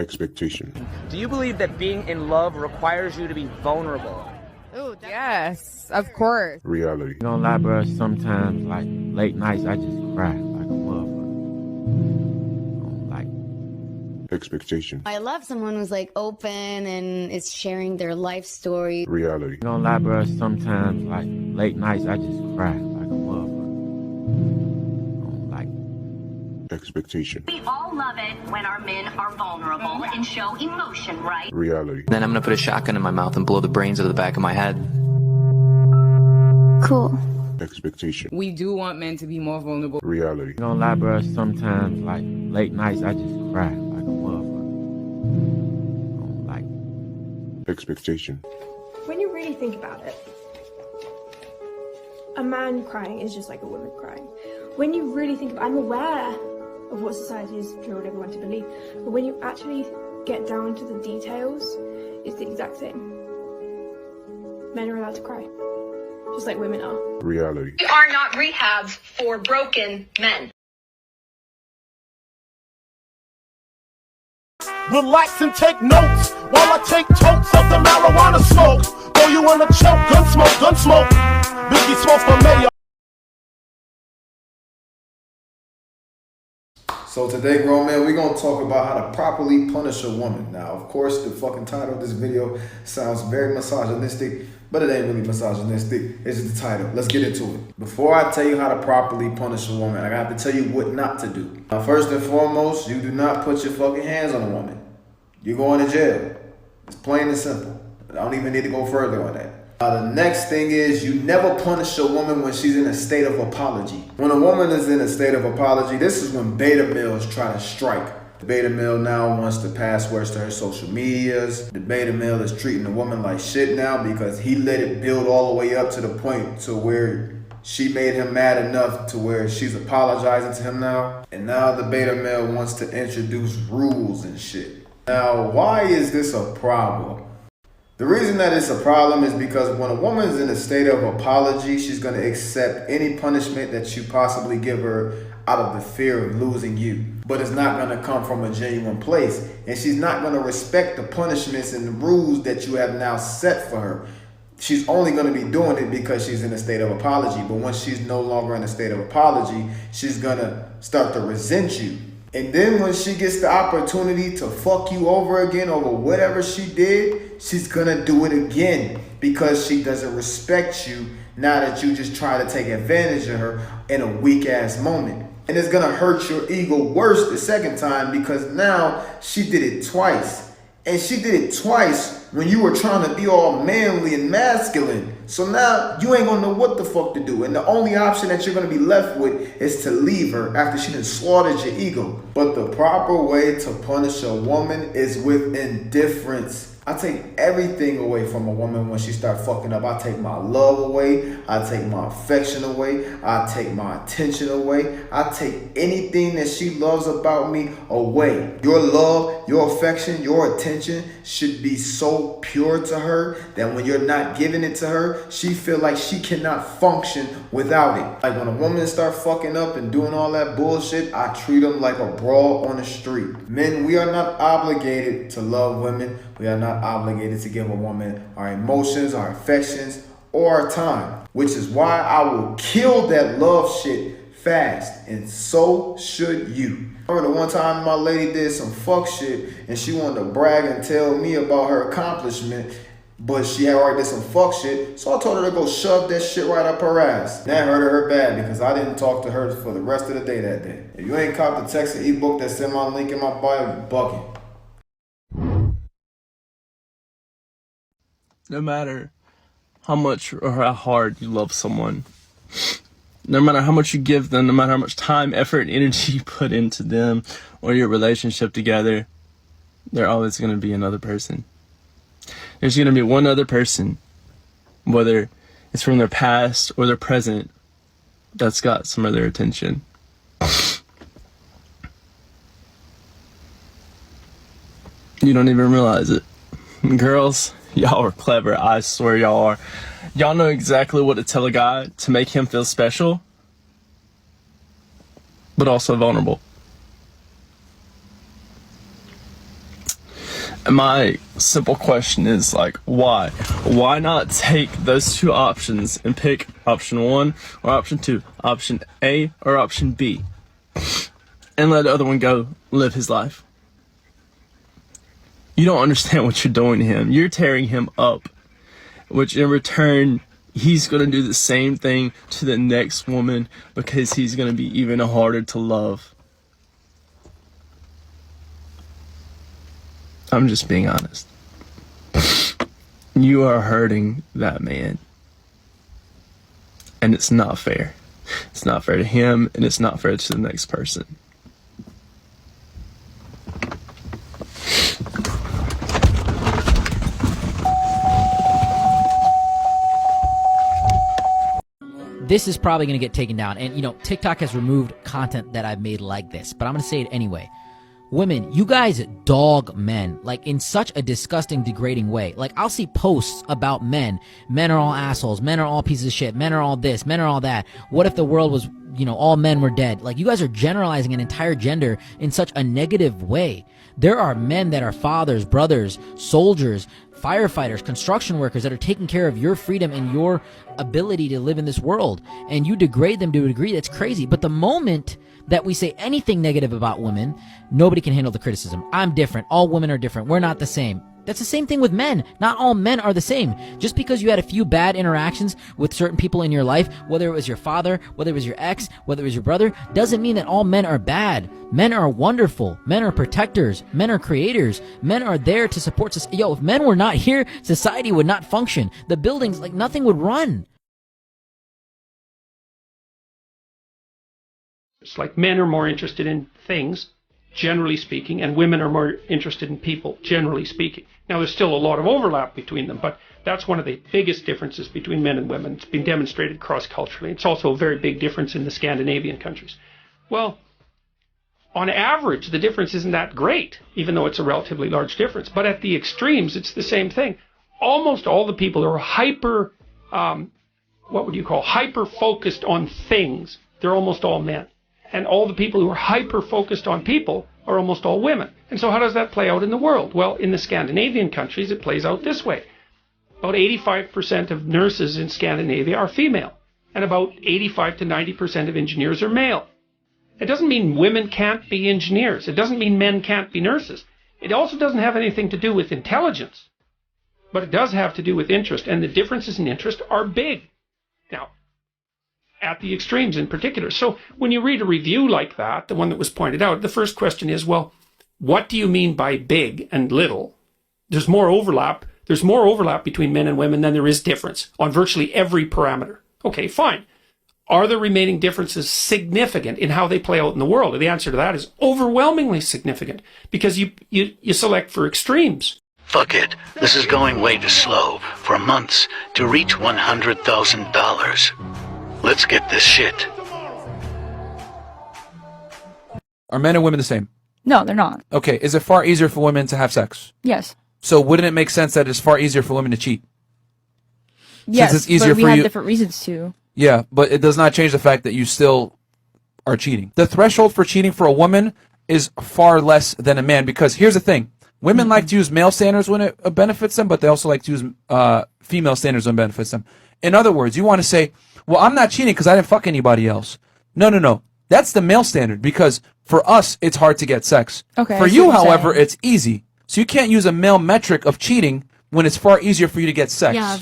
Expectation. Do you believe that being in love requires you to be vulnerable? Oh, yes, of course. Reality. Don't lie, bro. Sometimes, like, late nights, I just cry like a motherfucker. Like, Expectation. I love someone who's like open and is sharing their life story. Reality. don't lie, bro. Sometimes, like, late nights, I just cry like a motherfucker. Like, Expectation. We all love it when our men are vulnerable and show emotion, right? Reality. Then I'm gonna put a shotgun in my mouth and blow the brains out of the back of my head. Cool. Expectation. We do want men to be more vulnerable. Reality. don't lie, bro. Sometimes, like, late nights, I just cry like a motherfucker. Like, Expectation. When you really think about it, a man crying is just like a woman crying. When you really think about it, I'm aware of what society has drilled everyone to believe, but when you actually get down to the details, it's the exact same. Men are allowed to cry, just like women are. Reality. We are not rehabs for broken men. Relax and take notes while I take totes of the marijuana smoke. Throw you in a choke, gun smoke. Biggie smoke for mayor. So today, grown men, we're going to talk about how to properly punish a woman. Now, of course, the fucking title of this video sounds very misogynistic, but it ain't really misogynistic. It's just the title. Let's get into it. Before I tell you how to properly punish a woman, I have to tell you what not to do. Now, first and foremost, you do not put your fucking hands on a woman. You're going to jail. It's plain and simple. I don't even need to go further on that. The next thing is you never punish a woman when she's in a state of apology. When a woman is in a state of apology, this is when beta males try to strike. The beta male now wants the passwords to her social medias. The beta male is treating the woman like shit now because he let it build all the way up to the point to where she made him mad enough to where she's apologizing to him now. And now the beta male wants to introduce rules and shit. Now, why is this a problem? The reason that it's a problem is because when a woman's in a state of apology, she's going to accept any punishment that you possibly give her out of the fear of losing you. But it's not going to come from a genuine place. And she's not going to respect the punishments and the rules that you have now set for her. She's only going to be doing it because she's in a state of apology. But once she's no longer in a state of apology, she's going to start to resent you. And then when she gets the opportunity to fuck you over again over whatever she did, she's gonna do it again because she doesn't respect you now that you just try to take advantage of her in a weak ass moment. And it's gonna hurt your ego worse the second time because now she did it twice. And she did it twice when you were trying to be all manly and masculine. So now you ain't gonna know what the fuck to do. And the only option that you're gonna be left with is to leave her after she done slaughtered your ego. But the proper way to punish a woman is with indifference. I take everything away from a woman when she start fucking up. I take my love away. I take my affection away. I take my attention away. I take anything that she loves about me away. Your love, your affection, your attention should be so pure to her that when you're not giving it to her, she feel like she cannot function without it. Like when a woman start fucking up and doing all that bullshit, I treat them like a brawl on the street. Men, we are not obligated to love women. We are not obligated to give a woman our emotions, our affections, or our time. Which is why I will kill that love shit fast. And so should you. I remember the one time my lady did some fuck shit and she wanted to brag and tell me about her accomplishment, but she had already did some fuck shit. So I told her to go shove that shit right up her ass. That hurt her bad because I didn't talk to her for the rest of the day that day. If you ain't caught the text or ebook that's in my link in my bio, you bugging. No matter how much or how hard you love someone, no matter how much you give them, no matter how much time, effort, and energy you put into them or your relationship together, there's always going to be another person. There's going to be one other person, whether it's from their past or their present, that's got some of their attention. You don't even realize it. Girls, y'all are clever. I swear y'all are. Y'all know exactly what to tell a guy to make him feel special, but also vulnerable. My simple question is like, why? Why not take those two options and pick option 1 or option 2, option A or option B, and let the other one go live his life? You don't understand what you're doing to him. You're tearing him up, which in return, he's going to do the same thing to the next woman because he's going to be even harder to love. I'm just being honest. You are hurting that man. And it's not fair. It's not fair to him, and it's not fair to the next person. This is probably going to get taken down. And, you know, TikTok has removed content that I've made like this, but I'm going to say it anyway. Women, you guys dog men, like in such a disgusting, degrading way. Like, I'll see posts about men. Men are all assholes. Men are all pieces of shit. Men are all this. Men are all that. What if the world was, you know, all men were dead? Like, you guys are generalizing an entire gender in such a negative way. There are men that are fathers, brothers, soldiers, firefighters, construction workers that are taking care of your freedom and your ability to live in this world. And you degrade them to a degree that's crazy. But the moment that we say anything negative about women, nobody can handle the criticism. I'm different. All women are different. We're not the same. That's the same thing with men. Not all men are the same. Just because you had a few bad interactions with certain people in your life, whether it was your father, whether it was your ex, whether it was your brother, doesn't mean that all men are bad. Men are wonderful. Men are protectors. Men are creators. Men are there to support society. Yo, if men were not here, society would not function. The buildings, like, nothing would run. It's like men are more interested in things, generally speaking, and women are more interested in people, generally speaking. Now, there's still a lot of overlap between them, but that's one of the biggest differences between men and women. It's been demonstrated cross-culturally. It's also a very big difference in the Scandinavian countries. Well, on average, the difference isn't that great, even though it's a relatively large difference. But at the extremes, it's the same thing. Almost all the people who are hyper-focused on things, they're almost all men. And all the people who are hyper-focused on people are almost all women. And so how does that play out in the world? Well, in the Scandinavian countries, it plays out this way. About 85% of nurses in Scandinavia are female. And about 85 to 90% of engineers are male. It doesn't mean women can't be engineers. It doesn't mean men can't be nurses. It also doesn't have anything to do with intelligence. But it does have to do with interest. And the differences in interest are big. Now, at the extremes in particular. So when you read a review like that, the one that was pointed out, the first question is, well, what do you mean by big and little? There's more overlap. There's more overlap between men and women than there is difference on virtually every parameter. Okay, fine. Are the remaining differences significant in how they play out in the world? And the answer to that is overwhelmingly significant because you select for extremes. Fuck it. This is going way too slow for months to reach $100,000. Let's get this shit. Are men and women the same? No, they're not. Okay, is it far easier for women to have sex? Yes. So wouldn't it make sense that it's far easier for women to cheat? Yes, Since it's easier but we for have you... different reasons to. Yeah, but it does not change the fact that you still are cheating. The threshold for cheating for a woman is far less than a man because here's the thing. Women like to use male standards when it benefits them, but they also like to use female standards when it benefits them. In other words, you want to say, well, I'm not cheating because I didn't fuck anybody else. No. That's the male standard because for us, it's hard to get sex. Okay. For you, however, it's easy. So you can't use a male metric of cheating when it's far easier for you to get sex. Yeah.